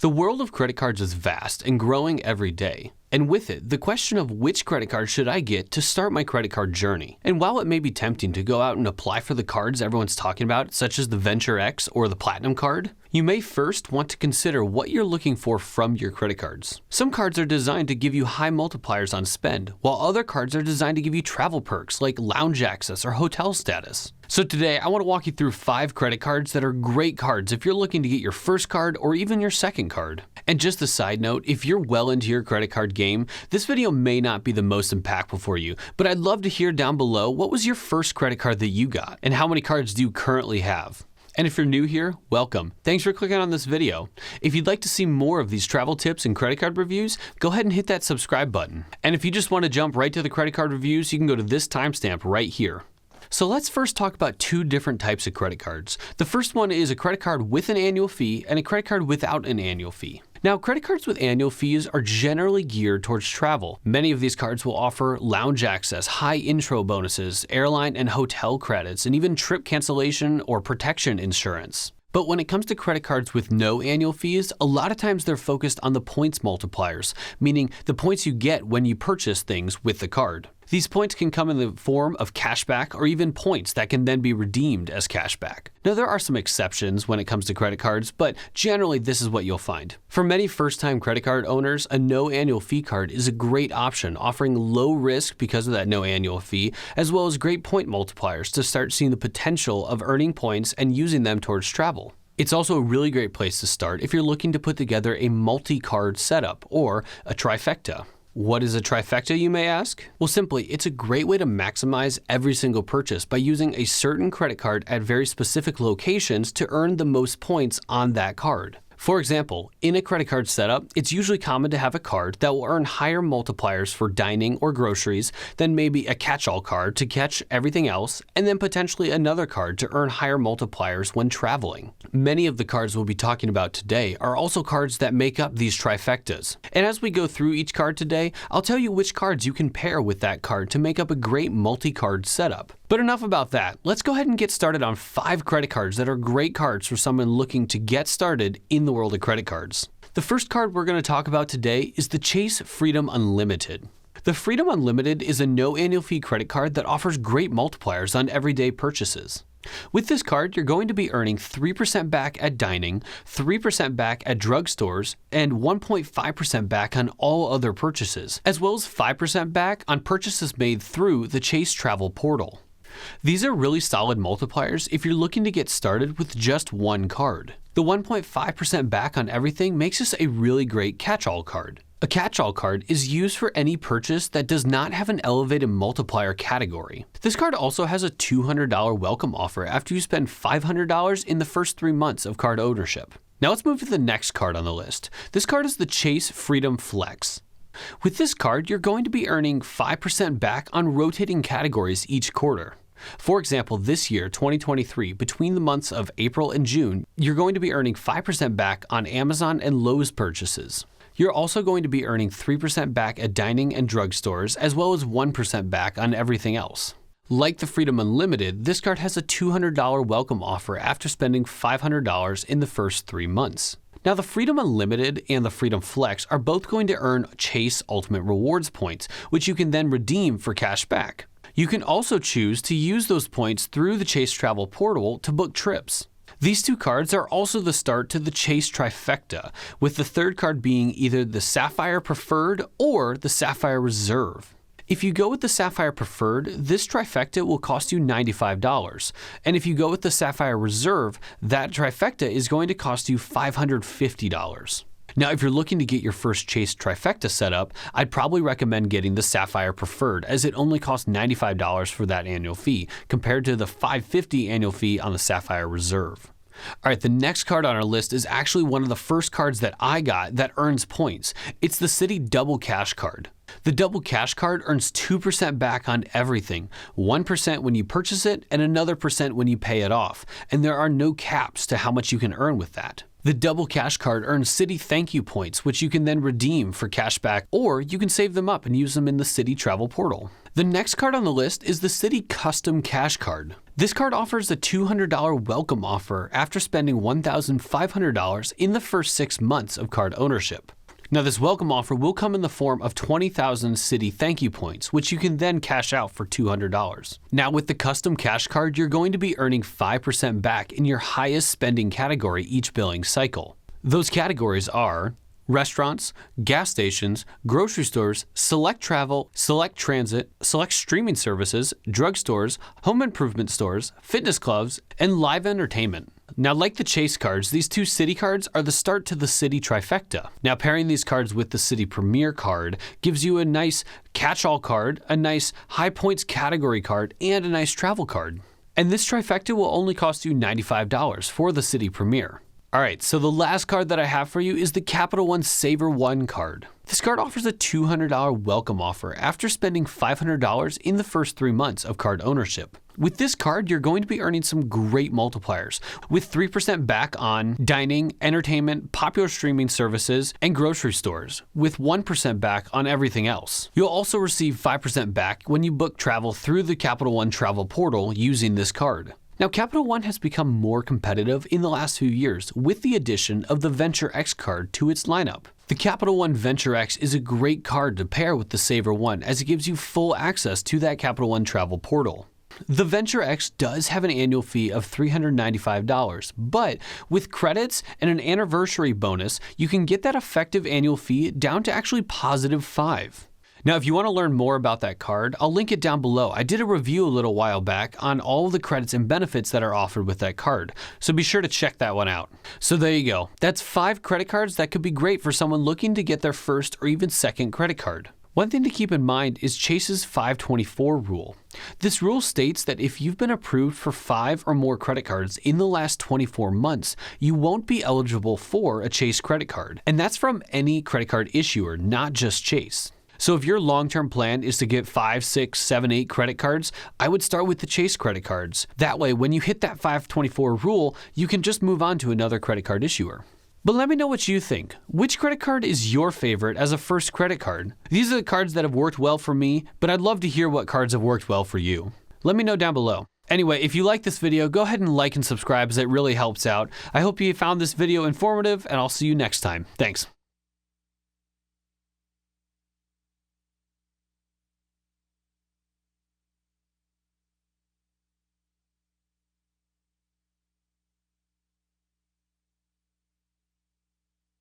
The world of credit cards is vast and growing every day. And with it, the question of which credit card should I get to start my credit card journey. And while it may be tempting to go out and apply for the cards everyone's talking about, such as the Venture X or the Platinum card, you may first want to consider what you're looking for from your credit cards. Some cards are designed to give you high multipliers on spend, while other cards are designed to give you travel perks like lounge access or hotel status. So today, I want to walk you through 5 credit cards that are great cards if you're looking to get your first card or even your second card. And just a side note, if you're well into your credit card game, this video may not be the most impactful for you, but I'd love to hear down below what was your first credit card that you got and how many cards do you currently have. And if you're new here, welcome. Thanks for clicking on this video. If you'd like to see more of these travel tips and credit card reviews, go ahead and hit that subscribe button. And if you just want to jump right to the credit card reviews, you can go to this timestamp right here. So let's first talk about 2 different types of credit cards. The first one is a credit card with an annual fee and a credit card without an annual fee. Now, credit cards with annual fees are generally geared towards travel. Many of these cards will offer lounge access, high intro bonuses, airline and hotel credits, and even trip cancellation or protection insurance. But when it comes to credit cards with no annual fees, a lot of times they're focused on the points multipliers, meaning the points you get when you purchase things with the card. These points can come in the form of cashback or even points that can then be redeemed as cashback. Now, there are some exceptions when it comes to credit cards, but generally this is what you'll find. For many first-time credit card owners, a no annual fee card is a great option, offering low risk because of that no annual fee, as well as great point multipliers to start seeing the potential of earning points and using them towards travel. It's also a really great place to start if you're looking to put together a multi-card setup or a trifecta. What is a trifecta, you may ask? Well, simply, it's a great way to maximize every single purchase by using a certain credit card at very specific locations to earn the most points on that card. For example, in a credit card setup, it's usually common to have a card that will earn higher multipliers for dining or groceries than maybe a catch-all card to catch everything else, and then potentially another card to earn higher multipliers when traveling. Many of the cards we'll be talking about today are also cards that make up these trifectas. And as we go through each card today, I'll tell you which cards you can pair with that card to make up a great multi-card setup. But enough about that. Let's go ahead and get started on 5 credit cards that are great cards for someone looking to get started in the world of credit cards. The first card we're going to talk about today is the Chase Freedom Unlimited. The Freedom Unlimited is a no annual fee credit card that offers great multipliers on everyday purchases. With this card, you're going to be earning 3% back at dining, 3% back at drugstores, and 1.5% back on all other purchases, as well as 5% back on purchases made through the Chase Travel Portal. These are really solid multipliers if you're looking to get started with just one card. The 1.5% back on everything makes this a really great catch-all card. A catch-all card is used for any purchase that does not have an elevated multiplier category. This card also has a $200 welcome offer after you spend $500 in the first 3 months of card ownership. Now let's move to the next card on the list. This card is the Chase Freedom Flex. With this card, you're going to be earning 5% back on rotating categories each quarter. For example, this year, 2023, between the months of April and June, you're going to be earning 5% back on Amazon and Lowe's purchases. You're also going to be earning 3% back at dining and drugstores, as well as 1% back on everything else. Like the Freedom Unlimited, this card has a $200 welcome offer after spending $500 in the first 3 months. Now, the Freedom Unlimited and the Freedom Flex are both going to earn Chase Ultimate Rewards points, which you can then redeem for cash back. You can also choose to use those points through the Chase Travel Portal to book trips. These 2 cards are also the start to the Chase Trifecta, with the third card being either the Sapphire Preferred or the Sapphire Reserve. If you go with the Sapphire Preferred, this trifecta will cost you $95. And if you go with the Sapphire Reserve, that trifecta is going to cost you $550. Now, if you're looking to get your first Chase Trifecta set up, I'd probably recommend getting the Sapphire Preferred, as it only costs $95 for that annual fee, compared to the $550 annual fee on the Sapphire Reserve. All right, the next card on our list is actually one of the first cards that I got that earns points. It's the Citi Double Cash Card. The Double Cash Card earns 2% back on everything, 1% when you purchase it and another % when you pay it off, and there are no caps to how much you can earn with that. The double cash card earns Citi thank you points, which you can then redeem for cash back, or you can save them up and use them in the Citi travel portal. The next card on the list is the Citi Custom Cash Card. This card offers a $200 welcome offer after spending $1,500 in the first 6 months of card ownership. Now, this welcome offer will come in the form of 20,000 Citi thank you points, which you can then cash out for $200. Now, with the custom cash card, you're going to be earning 5% back in your highest spending category each billing cycle. Those categories are restaurants, gas stations, grocery stores, select travel, select transit, select streaming services, drugstores, home improvement stores, fitness clubs, and live entertainment. Now, like the Chase cards, these two Citi cards are the start to the Citi trifecta. Now, pairing these cards with the Citi Premier card gives you a nice catch-all card, a nice high points category card, and a nice travel card. And this trifecta will only cost you $95 for the Citi Premier. Alright, so the last card that I have for you is the Capital One SavorOne card. This card offers a $200 welcome offer after spending $500 in the first 3 months of card ownership. With this card, you're going to be earning some great multipliers, with 3% back on dining, entertainment, popular streaming services, and grocery stores, with 1% back on everything else. You'll also receive 5% back when you book travel through the Capital One travel portal using this card. Now, Capital One has become more competitive in the last few years with the addition of the Venture X card to its lineup. The Capital One Venture X is a great card to pair with the SavorOne as it gives you full access to that Capital One travel portal. The Venture X does have an annual fee of $395, but with credits and an anniversary bonus, you can get that effective annual fee down to actually +5. Now, if you want to learn more about that card, I'll link it down below. I did a review a little while back on all of the credits and benefits that are offered with that card, so be sure to check that one out. So there you go. That's 5 credit cards that could be great for someone looking to get their first or even second credit card. One thing to keep in mind is Chase's 524 rule. This rule states that if you've been approved for 5 or more credit cards in the last 24 months, you won't be eligible for a Chase credit card. And that's from any credit card issuer, not just Chase. So if your long-term plan is to get 5, 6, 7, 8 credit cards, I would start with the Chase credit cards. That way, when you hit that 524 rule, you can just move on to another credit card issuer. But let me know what you think. Which credit card is your favorite as a first credit card? These are the cards that have worked well for me, but I'd love to hear what cards have worked well for you. Let me know down below. Anyway, if you like this video, go ahead and like and subscribe as it really helps out. I hope you found this video informative, and I'll see you next time. Thanks.